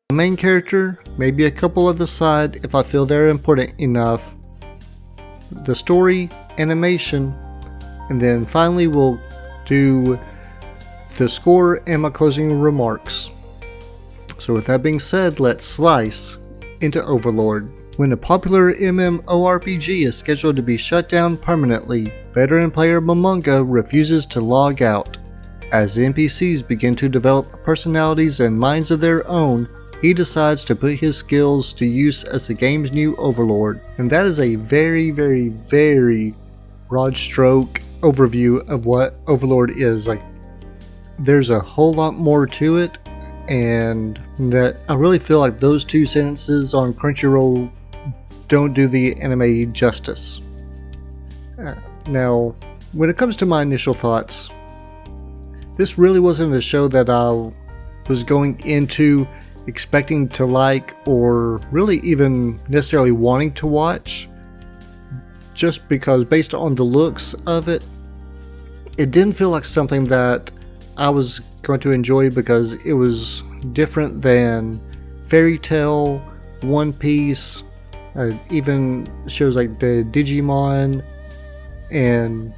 The main character, maybe a couple of the side if I feel they're important enough, the story, animation, and then finally we'll do the score and my closing remarks. So with that being said, let's slice into Overlord. When a popular MMORPG is scheduled to be shut down permanently, veteran player Momonga refuses to log out. As NPCs begin to develop personalities and minds of their own, he decides to put his skills to use as the game's new Overlord. And that is a very, very, very broad stroke overview of what Overlord is. Like, there's a whole lot more to it, and that I really feel like those two sentences on Crunchyroll don't do the anime justice. Now, when it comes to my initial thoughts, this really wasn't a show that I was going into expecting to like, or really even necessarily wanting to watch, just because based on the looks of it, it didn't feel like something that I was going to enjoy, because it was different than Fairy Tail, One Piece, even shows like the Digimon and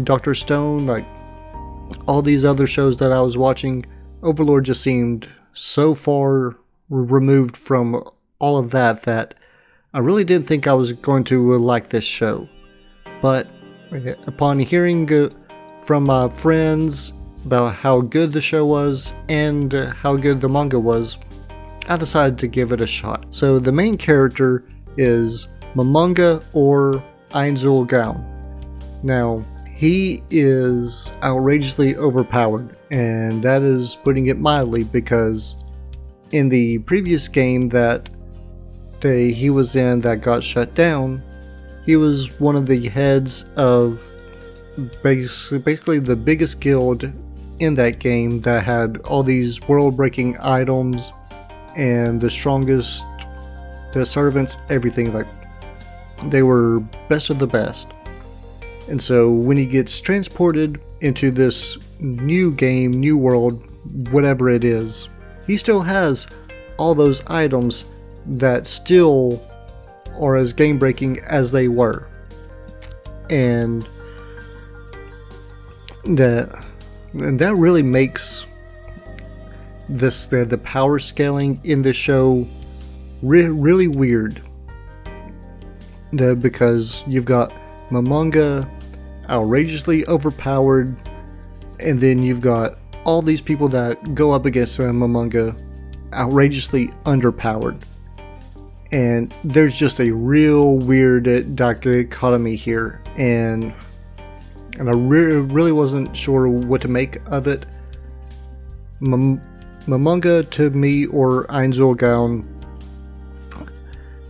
Dr. Stone, like all these other shows that I was watching. Overlord just seemed so far removed from all of that that I really didn't think I was going to like this show. But upon hearing from my friends about how good the show was and how good the manga was, I decided to give it a shot. So the main character is Momonga, or Ainzul Gaon. Now, he is outrageously overpowered, and that is putting it mildly, because in the previous game that he was in that got shut down, he was one of the heads of basically the biggest guild in that game that had all these world-breaking items and the strongest, the servants, everything. Like, they were best of the best. And so when he gets transported into this new game, new world, whatever it is, he still has all those items that still are as game-breaking as they were. And that really makes this the power scaling in the show really weird. Because you've got Momonga outrageously overpowered, and then you've got all these people that go up against Momonga outrageously underpowered. And there's just a real weird dichotomy here, and I really wasn't sure what to make of it. Momonga, to me, or Ainzul Gaon,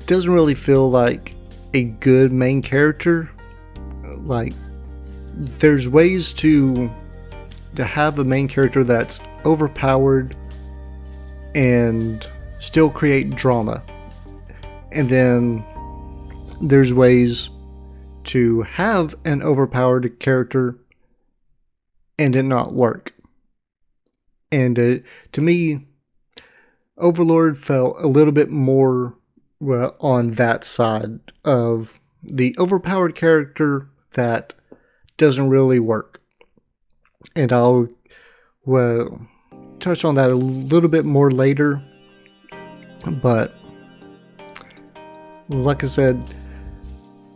doesn't really feel like a good main character. Like, there's ways to have a main character that's overpowered and still create drama, and then there's ways to have an overpowered character and it not work. And to me, Overlord felt a little bit more on that side of the overpowered character that doesn't really work. And I'll touch on that a little bit more later. But like I said,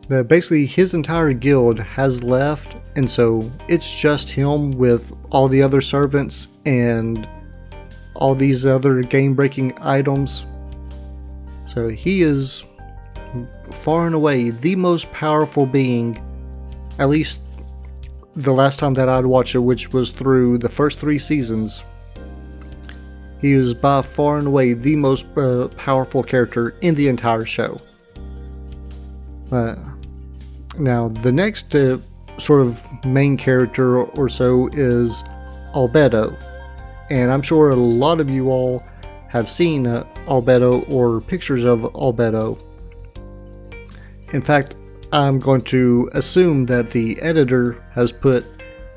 Basically, his entire guild has left, and so it's just him with all the other servants and all these other game-breaking items. So he is far and away the most powerful being, at least the last time that I'd watched it, which was through the first 3 seasons. He is by far and away the most powerful character in the entire show. Now, the next sort of main character or so is Albedo. And I'm sure a lot of you all have seen Albedo or pictures of Albedo. In fact, I'm going to assume that the editor has put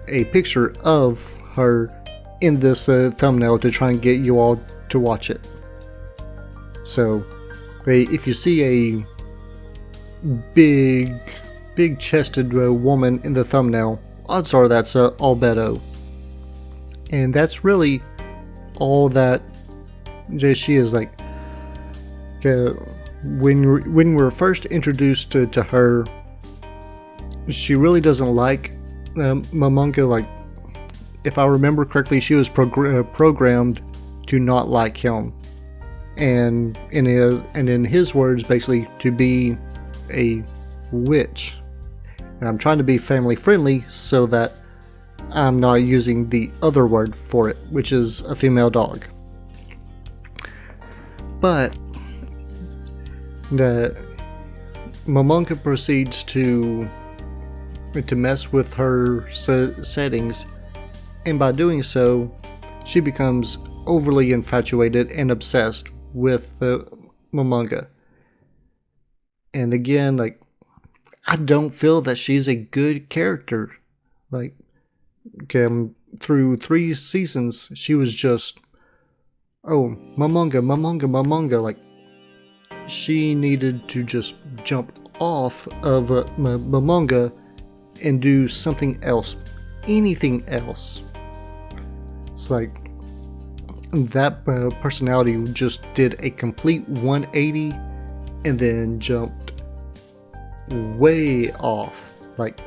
a picture of her in this thumbnail to try and get you all to watch it. So, if you see a big chested woman in the thumbnail, odds are that's Albedo. And that's really all that she is. Like, when we're first introduced to her, she really doesn't like Momonga. Like, if I remember correctly, she was programmed to not like him, and in his words, basically to be a witch. And I'm trying to be family friendly so that I'm not using the other word for it, which is a female dog. But Momonga proceeds to mess with her settings, and by doing so, she becomes overly infatuated and obsessed with Momonga. And again, like, I don't feel that she's a good character. Like, through 3 seasons, she was just, oh, Momonga. Like, she needed to just jump off of Momonga and do something else, anything else. It's like that personality just did a complete 180 and then jumped way off, like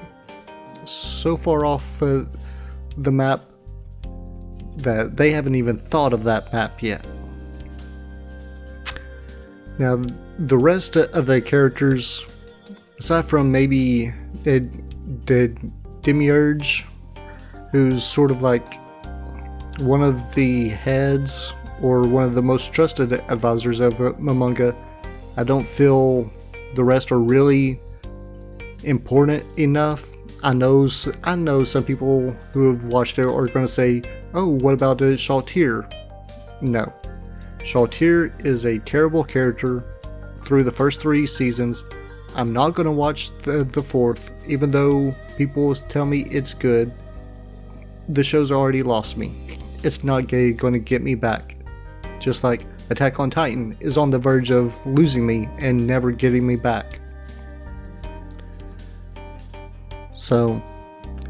so far off the map that they haven't even thought of that map yet. Now, the rest of the characters, aside from maybe the Demiurge, who's sort of like one of the heads or one of the most trusted advisors of Momonga, I don't feel the rest are really important enough. I know some people who have watched it are going to say, oh, what about Shaltir? No. Shaltir is a terrible character through the first 3 seasons. I'm not going to watch the 4th, even though people tell me it's good. The show's already lost me. It's not going to get me back. Just like Attack on Titan is on the verge of losing me and never getting me back. So,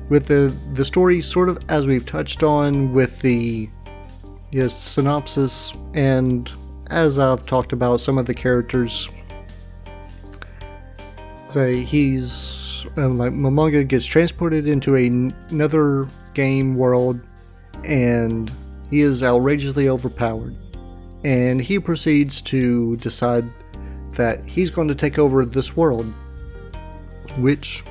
with the story, sort of as we've touched on with the synopsis, and as I've talked about some of the characters, he's like Momonga gets transported into another game world, and he is outrageously overpowered, and he proceeds to decide that he's going to take over this world, which,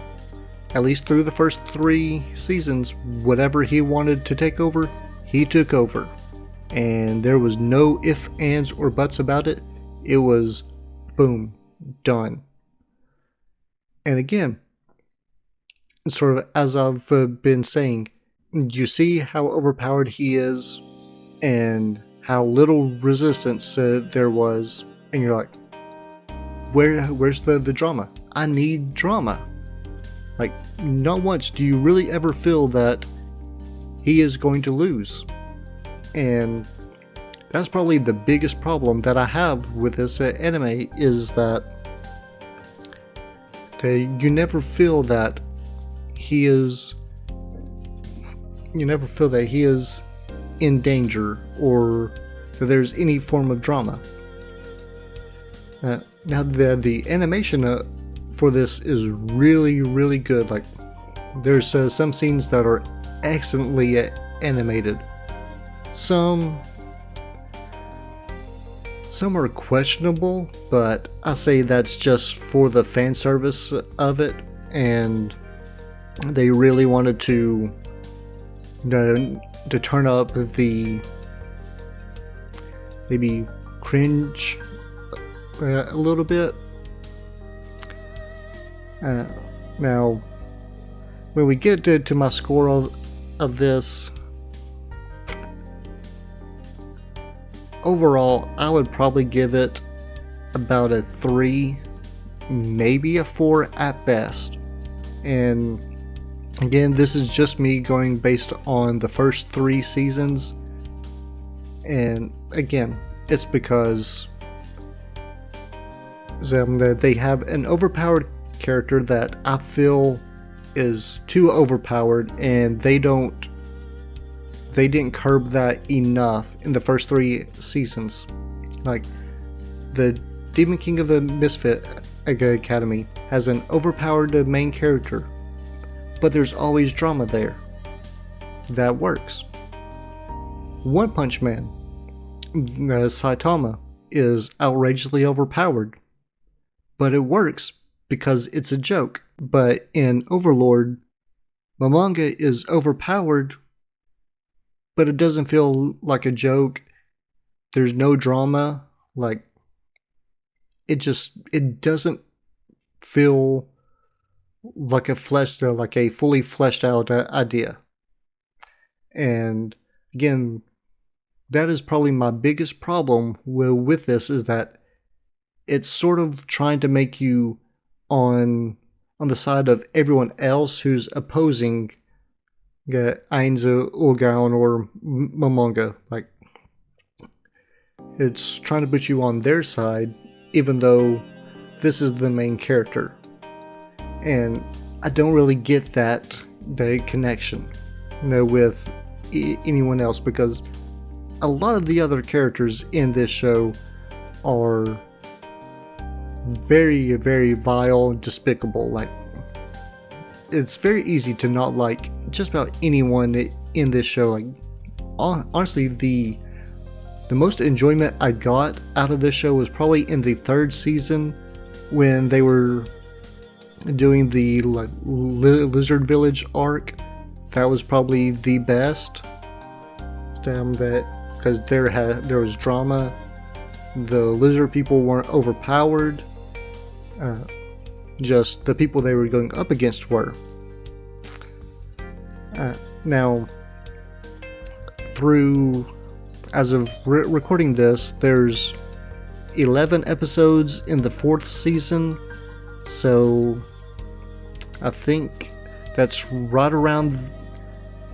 at least through the first 3 seasons, whatever he wanted to take over, he took over. And there was no ifs, ands, or buts about it. It was boom, done. And again, sort of as I've been saying, you see how overpowered he is and how little resistance there was, and you're like, where's the drama? I need drama. Like, not once do you really ever feel that he is going to lose. And that's probably the biggest problem that I have with this anime, is that you never feel that he is in danger or that there's any form of drama. Now the animation for this is really, really good. Like, there's some scenes that are excellently animated. Some are questionable, but I say that's just for the fan service of it, and they really wanted to turn up the maybe cringe a little bit. Now, when we get to my score of this, overall, I would probably give it about a 3, maybe a 4 at best. And again, this is just me going based on the first 3 seasons. And again, it's because they have an overpowered character that I feel is too overpowered, and they didn't curb that enough in the first 3 seasons. Like, the Demon King of the Misfit Academy has an overpowered main character, but there's always drama there. That works. One Punch Man, Saitama, is outrageously overpowered, but it works because it's a joke. But in Overlord, Momonga is overpowered, but it doesn't feel like a joke. There's no drama. Like, it doesn't feel like a fully fleshed out idea. And again, that is probably my biggest problem with this, is that it's sort of trying to make you on the side of everyone else who's opposing Ainza, Ulgaon, or Momonga. Like, it's trying to put you on their side, even though this is the main character. And I don't really get the connection, with anyone else, because a lot of the other characters in this show are very, very vile, despicable. Like, it's very easy to not like just about anyone in this show. Like, honestly, the most enjoyment I got out of this show was probably in the 3rd season, when they were doing the Lizard Village arc. That was probably the best. Because there was drama. The lizard people weren't overpowered. Just the people they were going up against were. Now, as of recording this, there's 11 episodes in the 4th season, so I think that's right around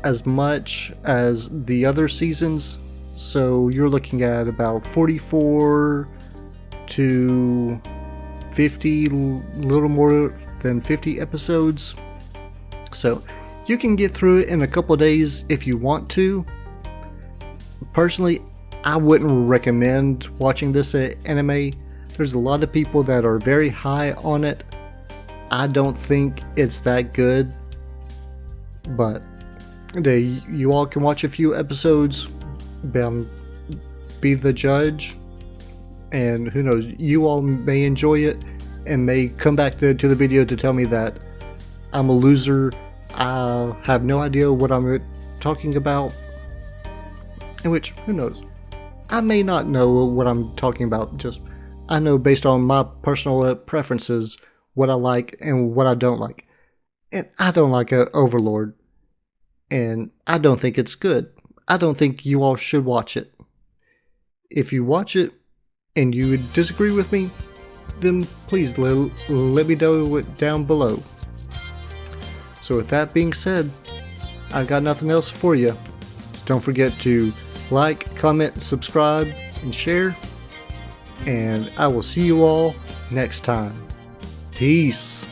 as much as the other seasons. So you're looking at about 44 to 50, little more than 50 episodes. So you can get through it in a couple of days if you want to. Personally, I wouldn't recommend watching this anime. There's a lot of people that are very high on it. I don't think it's that good, but you all can watch a few episodes, be the judge, and who knows, you all may enjoy it and may come back to the video to tell me that I'm a loser, I have no idea what I'm talking about, in which, who knows, I may not know what I'm talking about. Just, I know based on my personal preferences what I like and what I don't like. And I don't like Overlord, and I don't think it's good. I don't think you all should watch it. If you watch it and you disagree with me, then please let me know down below. So with that being said, I got nothing else for you. So don't forget to like, comment, subscribe, and share. And I will see you all next time. Peace.